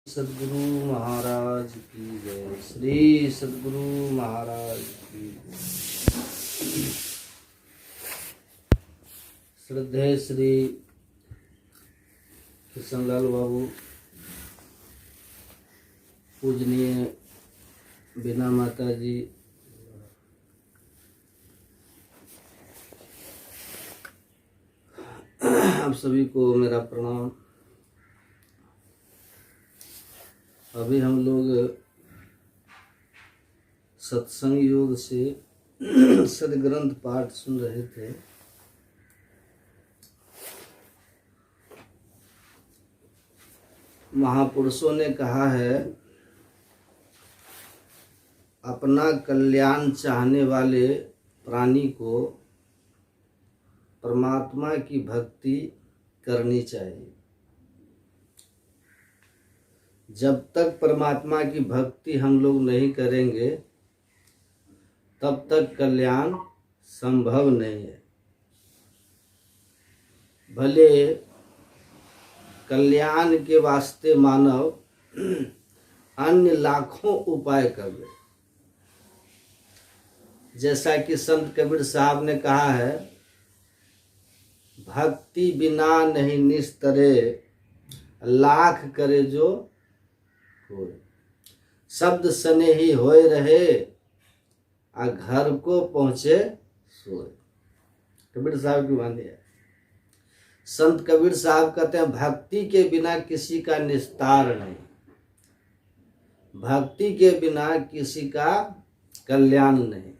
सद्गुरु महाराज की जय। श्री सद्गुरु महाराज की जय। श्रद्धेय श्री किशनलाल बाबू, पूजनीय बीना माता जी, आप सभी को मेरा प्रणाम। अभी हम लोग सत्संग योग से सदग्रंथ पाठ सुन रहे थे। महापुरुषों ने कहा है, अपना कल्याण चाहने वाले प्राणी को परमात्मा की भक्ति करनी चाहिए। जब तक परमात्मा की भक्ति हम लोग नहीं करेंगे तब तक कल्याण संभव नहीं है। भले कल्याण के वास्ते मानव अन्य लाखों उपाय कर ले, जैसा कि संत कबीर साहब ने कहा है, भक्ति बिना नहीं निस्तरे, लाख करे जो होए। शब्द सने ही होए रहे, आ घर को पहुंचे सोए। कबीर साहब की वाणी है। संत कबीर साहब कहते हैं, भक्ति के बिना किसी का निस्तार नहीं, भक्ति के बिना किसी का कल्याण नहीं।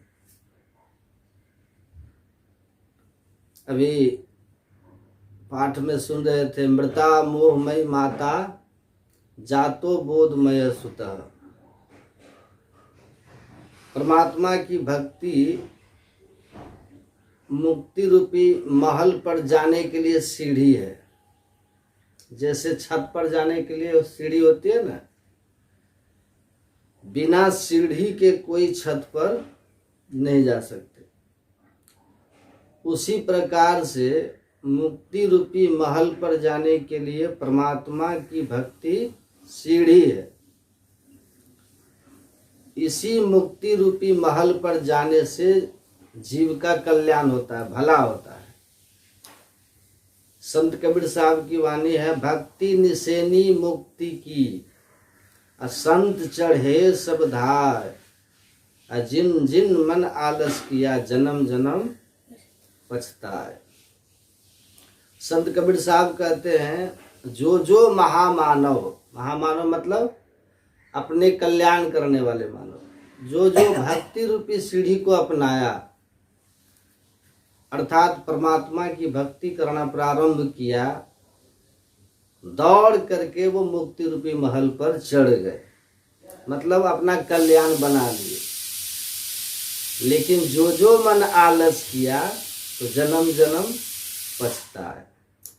अभी पाठ में सुन रहे थे, मृता मोहमयी माता जातो बोधमय सुतः। परमात्मा की भक्ति मुक्ति रूपी महल पर जाने के लिए सीढ़ी है। जैसे छत पर जाने के लिए सीढ़ी होती है ना, बिना सीढ़ी के कोई छत पर नहीं जा सकते। उसी प्रकार से मुक्ति रूपी महल पर जाने के लिए परमात्मा की भक्ति सीढ़ी है। इसी मुक्ति रूपी महल पर जाने से जीव का कल्याण होता है, भला होता है। संत कबीर साहब की वाणी है, भक्ति निसेनी मुक्ति की, असंत चढ़े सब धार, जिन जिन मन आलस किया, जन्म जन्म पछताए। संत कबीर साहब कहते हैं, जो जो महामानव, महामानव मतलब अपने कल्याण करने वाले मानव, जो जो भक्ति रूपी सीढ़ी को अपनाया, अर्थात परमात्मा की भक्ति करना प्रारंभ किया, दौड़ करके वो मुक्ति रूपी महल पर चढ़ गए, मतलब अपना कल्याण बना लिए। लेकिन जो जो मन आलस किया तो जन्म जन्म पछताए।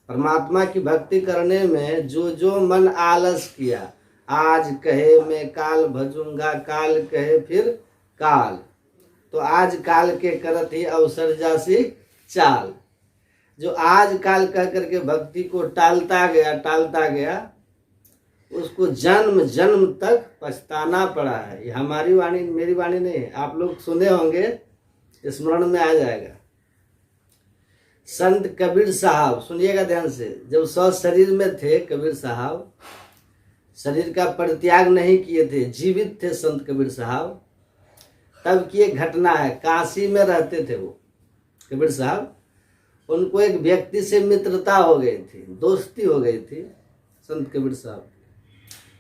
परमात्मा की भक्ति करने में जो जो मन आलस किया, आज कहे मैं काल भजूंगा, काल कहे फिर काल, तो आज काल के करत ही अवसर जासी चाल। जो आज काल कह करके भक्ति को टालता गया, उसको जन्म जन्म तक पछताना पड़ा है। ये हमारी वाणी, मेरी वाणी नहीं है, आप लोग सुने होंगे, स्मरण में आ जाएगा। संत कबीर साहब, सुनिएगा ध्यान से, जब शरीर में थे कबीर साहब, शरीर का परित्याग नहीं किए थे, जीवित थे संत कबीर साहब, तब की एक घटना है। काशी में रहते थे वो कबीर साहब, उनको एक व्यक्ति से मित्रता हो गई थी, दोस्ती हो गई थी संत कबीर साहब।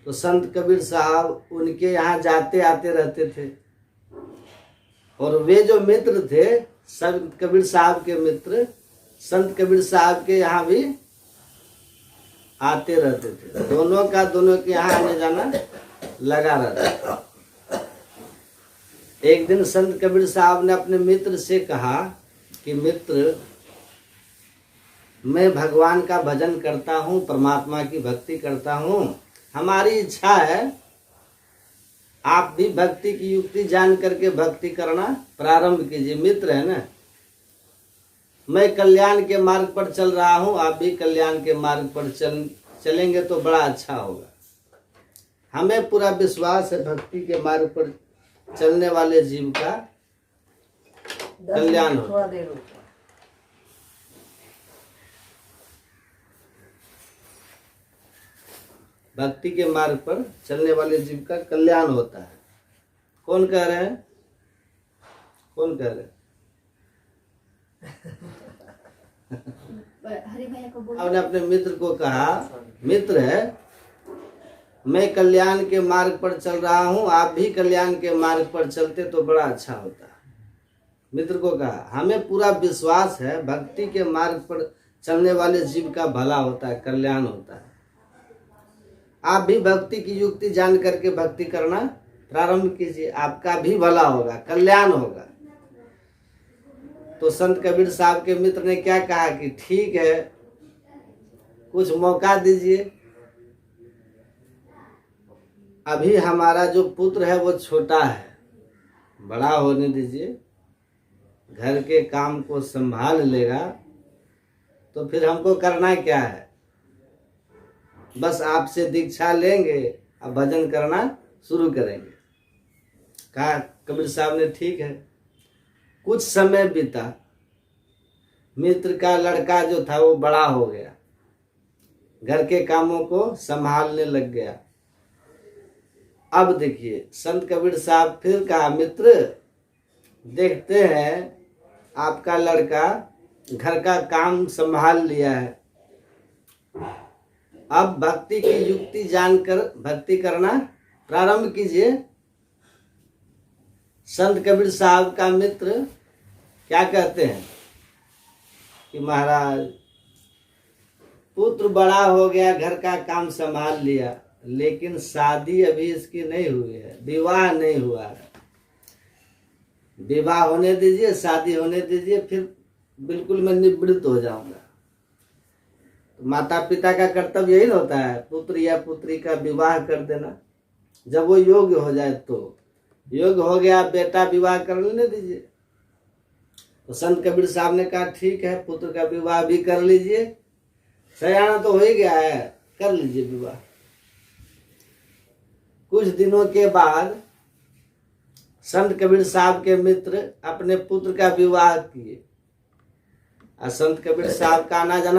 तो संत कबीर साहब उनके यहाँ जाते आते रहते थे, और वे जो मित्र थे, संत कबीर साहब के मित्र, संत कबीर साहब के यहाँ भी आते रहते थे। दोनों के यहाँ आने जाना लगा रहता था। एक दिन संत कबीर साहब ने अपने मित्र से कहा कि मित्र, मैं भगवान का भजन करता हूँ, परमात्मा की भक्ति करता हूँ, हमारी इच्छा है आप भी भक्ति की युक्ति जान करके भक्ति करना प्रारंभ कीजिए। मित्र है ना, मैं कल्याण के मार्ग पर चल रहा हूँ, आप भी कल्याण के मार्ग पर चलेंगे तो बड़ा अच्छा होगा। हमें पूरा विश्वास है भक्ति के मार्ग पर चलने वाले जीव का कल्याण होता है। भक्ति के मार्ग पर चलने वाले जीव का कल्याण होता है। कौन कह रहे हैं? कौन कह रहे हैं? आपने अपने मित्र को कहा, मित्र है मैं कल्याण के मार्ग पर चल रहा हूं, आप भी कल्याण के मार्ग पर चलते तो बड़ा अच्छा होता। मित्र को कहा हमें पूरा विश्वास है भक्ति के मार्ग पर चलने वाले जीव का भला होता है, कल्याण होता है। आप भी भक्ति की युक्ति जान करके भक्ति करना प्रारंभ कीजिए, आपका भी भला होगा, कल्याण होगा। तो संत कबीर साहब के मित्र ने क्या कहा कि ठीक है कुछ मौका दीजिए, अभी हमारा जो पुत्र है वो छोटा है, बड़ा होने दीजिए, घर के काम को संभाल लेगा तो फिर हमको करना क्या है, बस आपसे दीक्षा लेंगे अब भजन करना शुरू करेंगे। कहा कबीर साहब ने ठीक है। कुछ समय बीता, मित्र का लड़का जो था वो बड़ा हो गया, घर के कामों को संभालने लग गया। अब देखिए संत कबीर साहब फिर कहा मित्र देखते हैं आपका लड़का घर का काम संभाल लिया है, अब भक्ति की युक्ति जानकर भक्ति करना प्रारंभ कीजिए। संत कबीर साहब का मित्र क्या कहते हैं कि महाराज पुत्र बड़ा हो गया, घर का काम संभाल लिया, लेकिन शादी अभी इसकी नहीं हुई है, विवाह नहीं हुआ है। विवाह होने दीजिए, शादी होने दीजिए, फिर बिल्कुल मैं निवृत्त हो जाऊंगा। तो माता पिता का कर्तव्य यही होता है पुत्र या पुत्री का विवाह कर देना, जब वो योग्य हो जाए। तो योग्य हो गया बेटा, विवाह कर लेने दीजिए। तो संत कबीर साहब ने कहा ठीक है पुत्र का विवाह भी कर लीजिए, सयाना तो हो ही गया है, कर लीजिए विवाह। कुछ दिनों के बाद संत कबीर साहब के मित्र अपने पुत्र का विवाह किए। और संत कबीर साहब का आना जाना